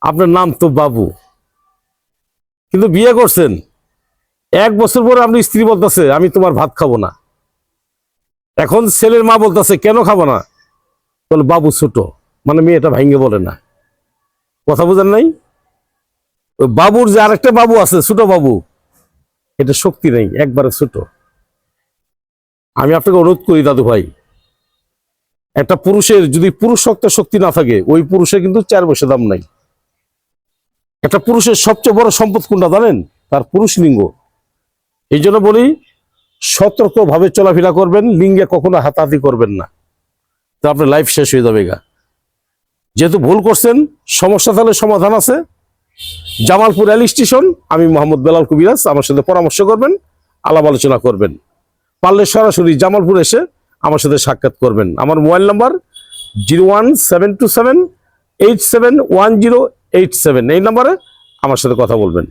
আপনার নাম তো বাবু, কিন্তু বিয়ে করছেন 1 বছর পরে আপনি স্ত্রী বলতেছে আমি তোমার ভাত খাবো না। এখন ছেলের মা বলতেছে কেন খাবো না? বলে বাবু ছোট, মানে মেয়েটা ভাঙ্গে বলে না। কথা বুঝেন নাই? ওই বাবুর যে আরেকটা বাবু আছে, ছোট বাবু, এটা শক্তি নেই, একবারে ছোট। আমি আপনাকে অনুরোধ করি দাদু ভাই, একটা পুরুষের যদি পুরুষ শক্তি না থাকে, ওই পুরুষের কিন্তু 4 পয়সা দাম নাই। একটা পুরুষের সবচেয়ে বড় সম্পদ কোনটা জানেন? তার পুরুষ লিঙ্গ। এই জন্য বলি, সতর্কভাবে চলাফেরা করবেন, লিঙ্গে কখনো হাতাহাতি করবেন না, তো আপনার লাইফ শেষ হয়ে যাবে গা। যেহেতু ভুল করছেন, সমস্যা তাহলে সমাধান আছে। জামালপুর রেল স্টেশন, আমি মোহাম্মদ বেলাল কবিরাজ, আমার সাথে পরামর্শ করবেন, আলাপ আলোচনা করবেন। পারলে সরাসরি জামালপুর এসে আমার সাথে সাক্ষাৎ করবেন। আমার মোবাইল নাম্বার 01727871087, এই নাম্বারে আমার সাথে কথা বলবেন।